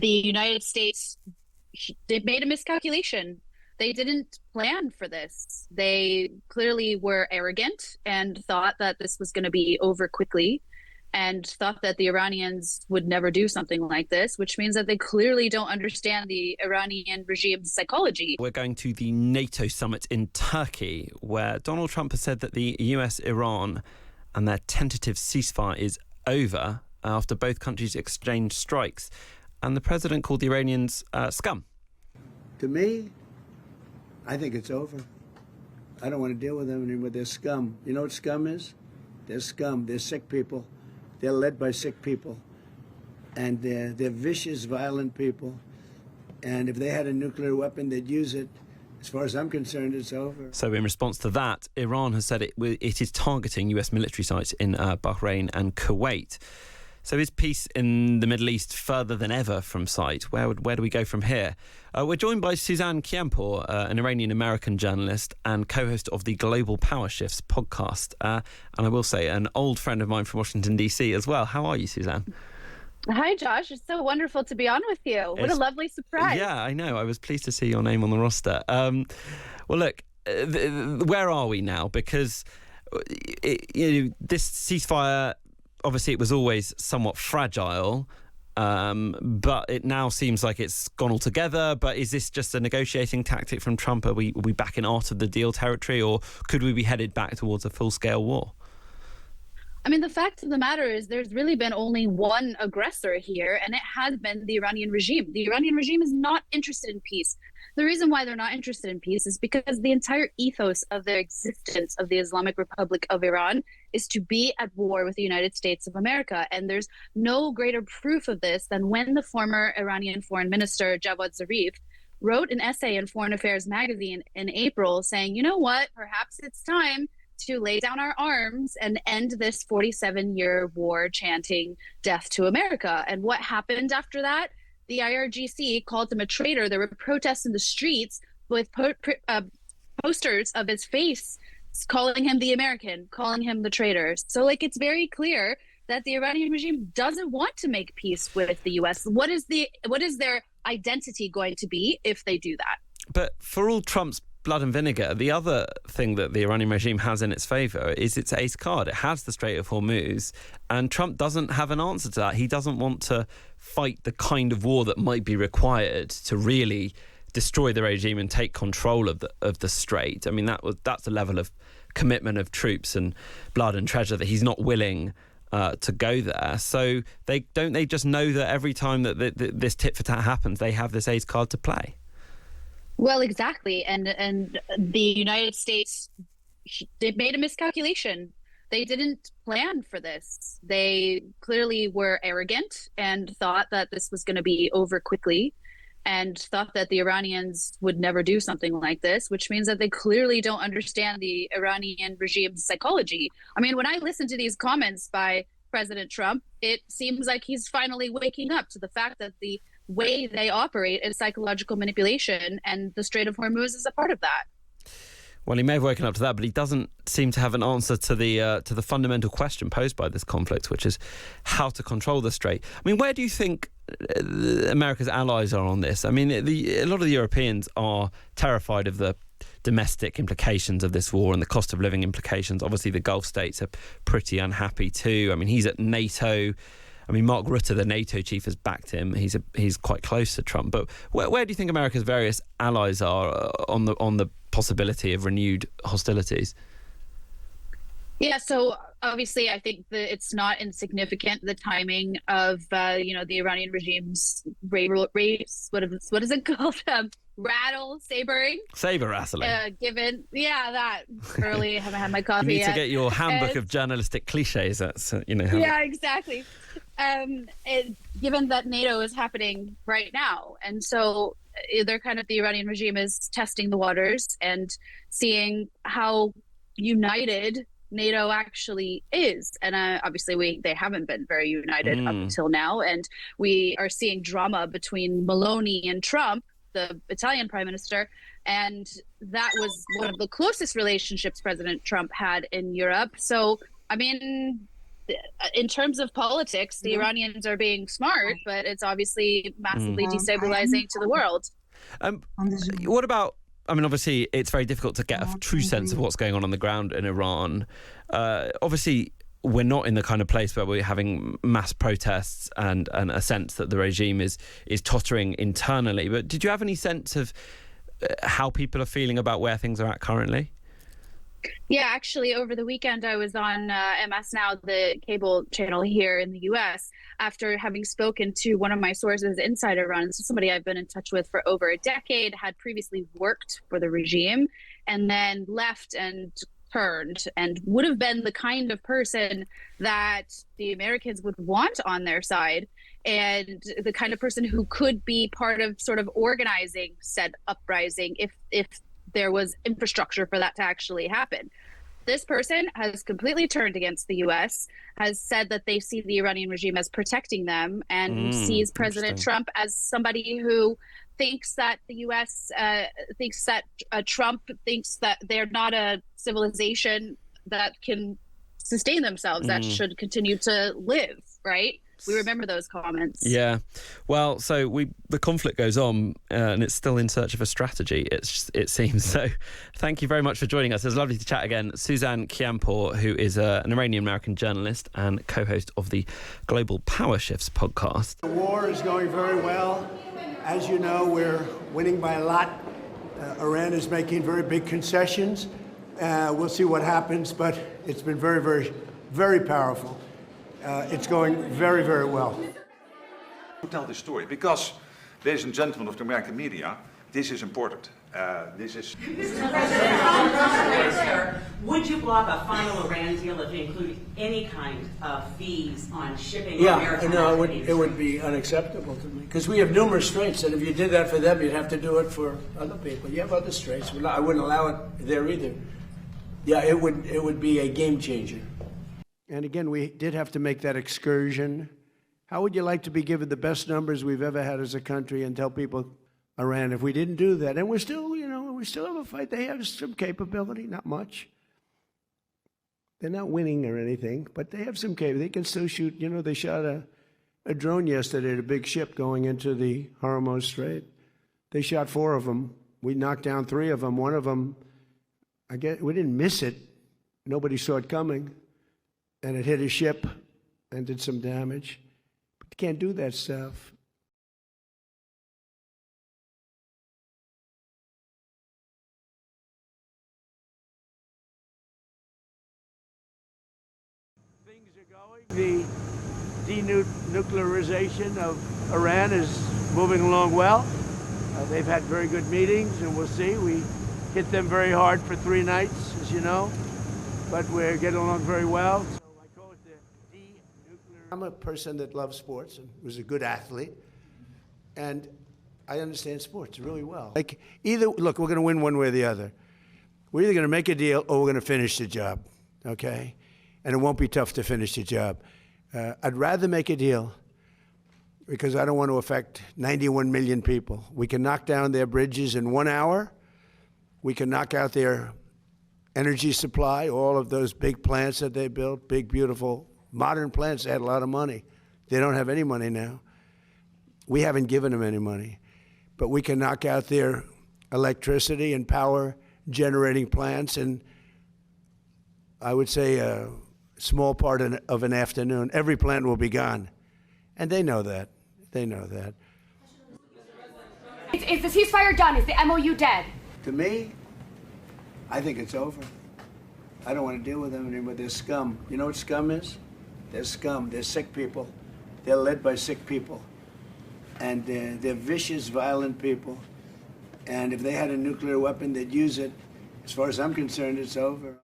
The United States, they made a miscalculation. They didn't plan for this. They clearly were arrogant and thought that this was going to be over quickly and thought that the Iranians would never do something like this, which means that they clearly don't understand the Iranian regime's psychology. We're going to the NATO summit in Turkey, where Donald Trump has said that the US-Iran and their tentative ceasefire is over after both countries exchanged strikes. And the president called the Iranians scum. To me, I think it's over. I don't want to deal with them anymore. They're scum. You know what scum is? They're scum. They're sick people. They're led by sick people. And they're vicious, violent people. And if they had a nuclear weapon, they'd use it. As far as I'm concerned, it's over. So in response to that, Iran has said it is targeting US military sites in Bahrain and Kuwait. So is peace in the Middle East further than ever from sight? Where do we go from here? We're joined by Suzanne Kianpour, an Iranian-American journalist and co-host of the Global Power Shifts podcast. And I will say, an old friend of mine from Washington, D.C. as well. How are you, Suzanne? Hi, Josh. It's so wonderful to be on with you. What a lovely surprise. Yeah, I know. I was pleased to see your name on the roster. Well, look, where are we now? Because this ceasefire, obviously it was always somewhat fragile, but it now seems like it's gone altogether. But is this just a negotiating tactic from Trump? Are we back in art of the deal territory, or could we be headed back towards a full-scale war? I mean, the fact of the matter is there's really been only one aggressor here, and it has been the Iranian regime. The Iranian regime is not interested in peace. The reason why they're not interested in peace is because the entire ethos of their existence of the Islamic Republic of Iran is to be at war with the United States of America. And there's no greater proof of this than when the former Iranian foreign minister, Javad Zarif, wrote an essay in Foreign Affairs magazine in April saying, you know what, perhaps it's time to lay down our arms and end this 47-year war chanting death to America. And what happened after that? The IRGC called him a traitor. There were protests in the streets with posters of his face calling him the American, calling him the traitor. So it's very clear that the Iranian regime doesn't want to make peace with the US. What is their identity going to be if they do that? But for all Trump's blood and vinegar, the other thing that the Iranian regime has in its favour is its ace card. It has the Strait of Hormuz, and Trump doesn't have an answer to that. He doesn't want to fight the kind of war that might be required to really destroy the regime and take control of the Strait. I mean, that's a level of commitment of troops and blood and treasure that he's not willing to go there. So they just know that every time that this tit for tat happens, they have this ace card to play. Well, exactly. And the United States, they made a miscalculation. They didn't plan for this. They clearly were arrogant and thought that this was going to be over quickly and thought that the Iranians would never do something like this, which means that they clearly don't understand the Iranian regime's psychology. I mean, when I listen to these comments by President Trump, it seems like he's finally waking up to the fact that the way they operate is psychological manipulation, and the Strait of Hormuz is a part of that. Well, he may have woken up to that, but he doesn't seem to have an answer to the fundamental question posed by this conflict, which is how to control the Strait. I mean, where do you think America's allies are on this? I mean, a lot of the Europeans are terrified of the domestic implications of this war and the cost of living implications. Obviously, the Gulf states are pretty unhappy too. I mean, he's at NATO. I mean, Mark Rutte, the NATO chief, has backed him. He's quite close to Trump. But where do you think America's various allies are on the possibility of renewed hostilities? Yeah, so obviously, I think that it's not insignificant the timing of the Iranian regime's race. What is it called? Saber rattling. Given that early, I haven't had my coffee You need yet. to get your handbook of journalistic cliches. That's Yeah, exactly. Given that NATO is happening right now, and so they're the Iranian regime is testing the waters and seeing how united NATO actually is. And obviously they haven't been very united up until now, and we are seeing drama between Meloni and Trump, the Italian prime minister, and that was one of the closest relationships President Trump had in Europe. So I mean, in terms of politics, the Iranians are being smart, but it's obviously massively destabilizing to the world. What about, I mean, obviously, it's very difficult to get a true sense of what's going on the ground in Iran. Obviously, we're not in the kind of place where we're having mass protests and a sense that the regime is tottering internally. But did you have any sense of how people are feeling about where things are at currently? Yeah, actually, over the weekend, I was on MS Now, the cable channel here in the US, after having spoken to one of my sources inside Iran. So somebody I've been in touch with for over a decade, had previously worked for the regime, and then left and turned, and would have been the kind of person that the Americans would want on their side, and the kind of person who could be part of sort of organizing said uprising if there was infrastructure for that to actually happen. This person has completely turned against the US, has said that they see the Iranian regime as protecting them, and sees President Trump as somebody who thinks that the US thinks that Trump thinks that they're not a civilization that can sustain themselves, that should continue to live, right? We remember those comments. Yeah. Well, so the conflict goes on, and it's still in search of a strategy, it seems. So thank you very much for joining us. It was lovely to chat again. Suzanne Kianpour, who is an Iranian-American journalist and co-host of the Global Power Shifts podcast. The war is going very well. As you know, we're winning by a lot. Iran is making very big concessions. We'll see what happens, but it's been very, very, very powerful. It's going very, very well. To tell this story, because, ladies and gentlemen of the American media, this is important. This is. Mr. President, would you block a final Iran deal if it included any kind of fees on shipping? Yeah, no, it would be unacceptable to me, because we have numerous straits, and if you did that for them, you'd have to do it for other people. You have other straits. I wouldn't allow it there either. Yeah, it would be a game changer. And again, we did have to make that excursion. How would you like to be given the best numbers we've ever had as a country and tell people Iran if we didn't do that? And we're still, we still have a fight. They have some capability, not much. They're not winning or anything, but they have some capability. They can still shoot. They shot a drone yesterday at a big ship going into the Hormuz Strait. They shot 4 of them. We knocked down 3 of them. One of them, I guess, we didn't miss it. Nobody saw it coming. And it hit a ship and did some damage. But you can't do that stuff. Things are going. The denuclearization of Iran is moving along well. They've had very good meetings, and we'll see. We hit them very hard for 3 nights, as you know. But we're getting along very well. I'm a person that loves sports and was a good athlete, and I understand sports really well. Like, look, we're going to win one way or the other. We're either going to make a deal or we're going to finish the job, okay? And it won't be tough to finish the job. I'd rather make a deal because I don't want to affect 91 million people. We can knock down their bridges in 1 hour. We can knock out their energy supply, all of those big plants that they built, big, beautiful, modern plants. They had a lot of money. They don't have any money now. We haven't given them any money. But we can knock out their electricity and power generating plants in, I would say, a small part of an afternoon. Every plant will be gone. And they know that. They know that. Is the ceasefire done? Is the MOU dead? To me, I think it's over. I don't want to deal with them anymore. They're scum. You know what scum is? They're scum. They're sick people. They're led by sick people. And they're vicious, violent people. And if they had a nuclear weapon, they'd use it. As far as I'm concerned, it's over.